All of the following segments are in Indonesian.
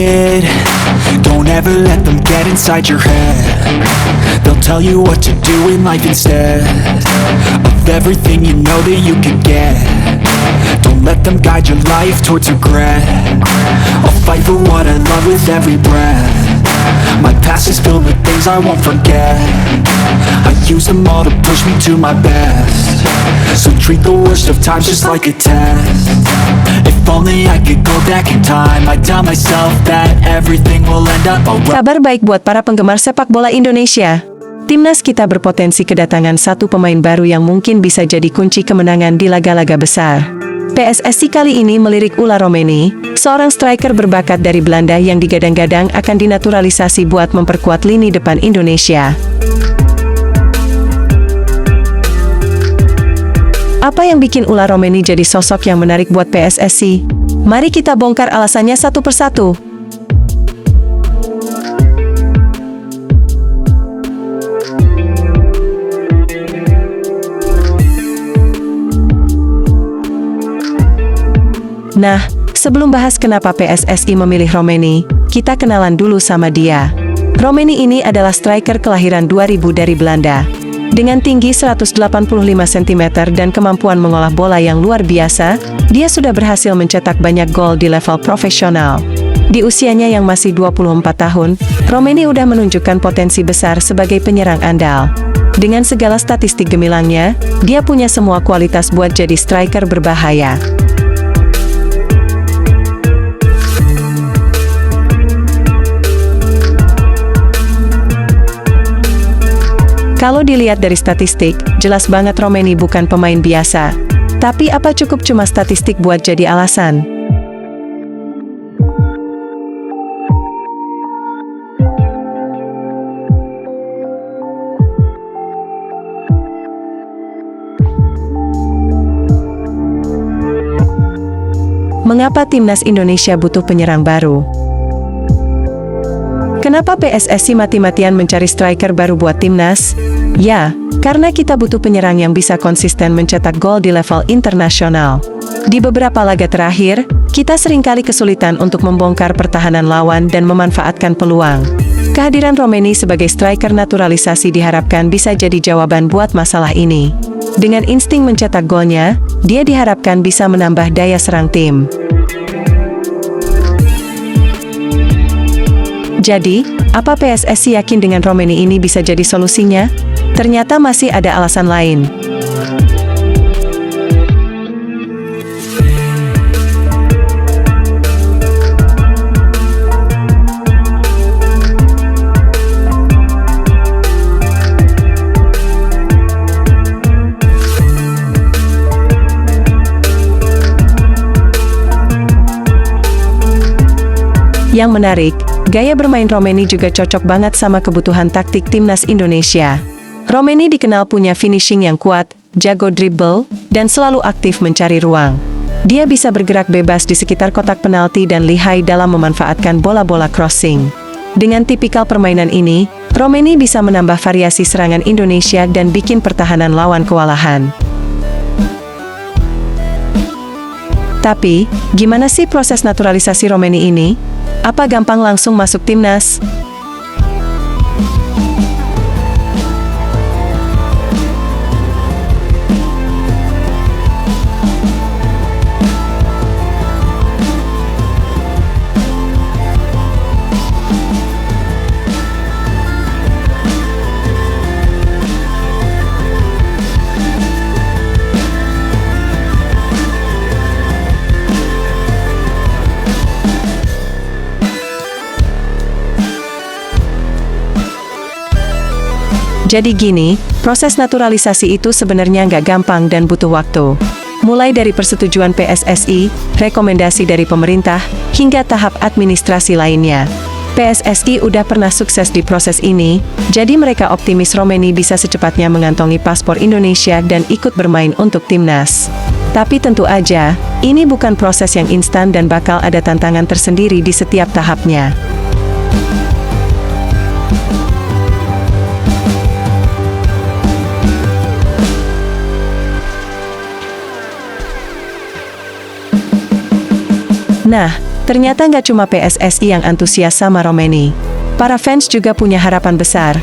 kid. Don't ever let them get inside your head. They'll tell you what to do in life instead of everything you know that you could get. Don't let them guide your life towards regret. I'll fight for what I love with every breath. My past is filled with things I won't forget. I use them all to push me to my best. So treat the worst of times just like a test. If only I could go back in time, I'd tell myself that everything will end up alright. Kabar baik buat para penggemar sepak bola Indonesia. Timnas kita berpotensi kedatangan satu pemain baru yang mungkin bisa jadi kunci kemenangan di laga-laga besar. PSSI kali ini melirik Ula Romeni, seorang striker berbakat dari Belanda yang digadang-gadang akan dinaturalisasi buat memperkuat lini depan Indonesia. Apa yang bikin Ula Romeni jadi sosok yang menarik buat PSSI? Mari kita bongkar alasannya satu persatu. Nah, sebelum bahas kenapa PSSI memilih Romeni, kita kenalan dulu sama dia. Romeni ini adalah striker kelahiran 2000 dari Belanda. Dengan tinggi 185 cm dan kemampuan mengolah bola yang luar biasa, dia sudah berhasil mencetak banyak gol di level profesional. Di usianya yang masih 24 tahun, Romeni udah menunjukkan potensi besar sebagai penyerang andal. Dengan segala statistik gemilangnya, dia punya semua kualitas buat jadi striker berbahaya. Kalau dilihat dari statistik, jelas banget Romeni bukan pemain biasa. Tapi apa cukup cuma statistik buat jadi alasan? Mengapa Timnas Indonesia butuh penyerang baru? Kenapa PSSI mati-matian mencari striker baru buat Timnas? Ya, karena kita butuh penyerang yang bisa konsisten mencetak gol di level internasional. Di beberapa laga terakhir, kita seringkali kesulitan untuk membongkar pertahanan lawan dan memanfaatkan peluang. Kehadiran Romeni sebagai striker naturalisasi diharapkan bisa jadi jawaban buat masalah ini. Dengan insting mencetak golnya, dia diharapkan bisa menambah daya serang tim. Jadi, apa PSSI yakin dengan Romeni ini bisa jadi solusinya? Ternyata masih ada alasan lain. Yang menarik, gaya bermain Romeni juga cocok banget sama kebutuhan taktik Timnas Indonesia. Romeni dikenal punya finishing yang kuat, jago dribble, dan selalu aktif mencari ruang. Dia bisa bergerak bebas di sekitar kotak penalti dan lihai dalam memanfaatkan bola-bola crossing. Dengan tipikal permainan ini, Romeni bisa menambah variasi serangan Indonesia dan bikin pertahanan lawan kewalahan. Tapi, gimana sih proses naturalisasi Romeni ini? Apa gampang langsung masuk Timnas? Jadi gini, proses naturalisasi itu sebenarnya nggak gampang dan butuh waktu. Mulai dari persetujuan PSSI, rekomendasi dari pemerintah, hingga tahap administrasi lainnya. PSSI udah pernah sukses di proses ini, jadi mereka optimis Romeni bisa secepatnya mengantongi paspor Indonesia dan ikut bermain untuk Timnas. Tapi tentu aja, ini bukan proses yang instan dan bakal ada tantangan tersendiri di setiap tahapnya. Nah, Ternyata nggak cuma PSSI yang antusias sama Romeni. Para fans juga punya harapan besar.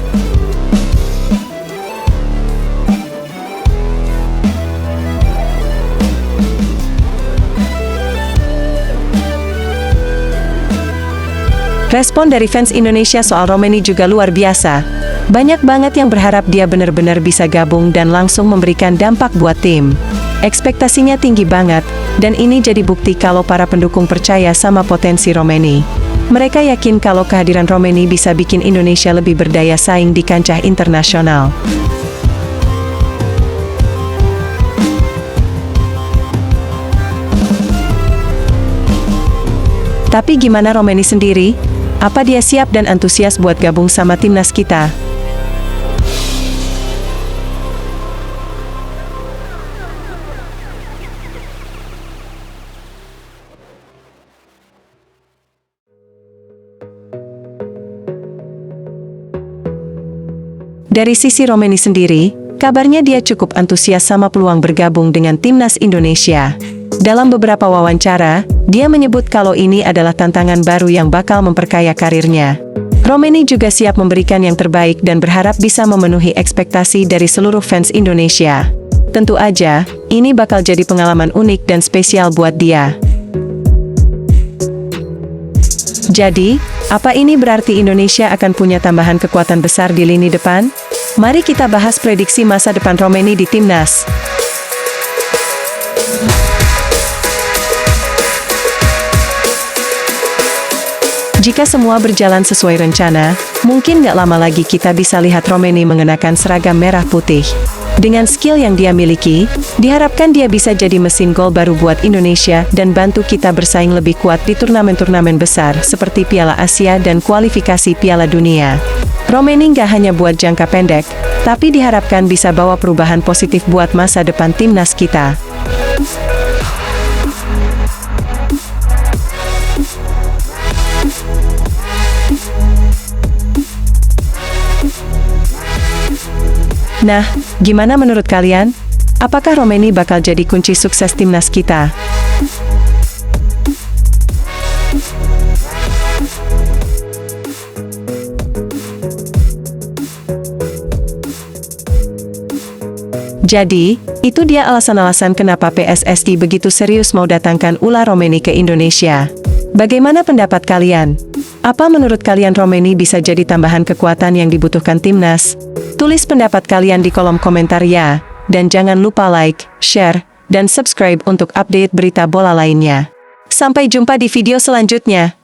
Respon dari fans Indonesia soal Romeni juga luar biasa. Banyak banget yang berharap dia benar-benar bisa gabung dan langsung memberikan dampak buat tim. Ekspektasinya tinggi banget, dan ini jadi bukti kalau para pendukung percaya sama potensi Romeni. Mereka yakin kalau kehadiran Romeni bisa bikin Indonesia lebih berdaya saing di kancah internasional. Tapi gimana Romeni sendiri? Apa dia siap dan antusias buat gabung sama timnas kita? Dari sisi Romeni sendiri, kabarnya dia cukup antusias sama peluang bergabung dengan timnas Indonesia. Dalam beberapa wawancara, dia menyebut kalau ini adalah tantangan baru yang bakal memperkaya karirnya. Romeni juga siap memberikan yang terbaik dan berharap bisa memenuhi ekspektasi dari seluruh fans Indonesia. Tentu aja, ini bakal jadi pengalaman unik dan spesial buat dia. Jadi, apa ini berarti Indonesia akan punya tambahan kekuatan besar di lini depan? Mari kita bahas prediksi masa depan Romeni di timnas. Jika semua berjalan sesuai rencana, mungkin nggak lama lagi kita bisa lihat Romeni mengenakan seragam merah putih. Dengan skill yang dia miliki, diharapkan dia bisa jadi mesin gol baru buat Indonesia dan bantu kita bersaing lebih kuat di turnamen-turnamen besar seperti Piala Asia dan kualifikasi Piala Dunia. Romeni nggak hanya buat jangka pendek, tapi diharapkan bisa bawa perubahan positif buat masa depan timnas kita. Nah, gimana menurut kalian? Apakah Romeni bakal jadi kunci sukses timnas kita? Jadi, itu dia alasan-alasan kenapa PSSI begitu serius mau datangkan Ula Romeni ke Indonesia. Bagaimana pendapat kalian? Apa menurut kalian Romeni bisa jadi tambahan kekuatan yang dibutuhkan timnas? Tulis pendapat kalian di kolom komentar ya, dan jangan lupa like, share, dan subscribe untuk update berita bola lainnya. Sampai jumpa di video selanjutnya.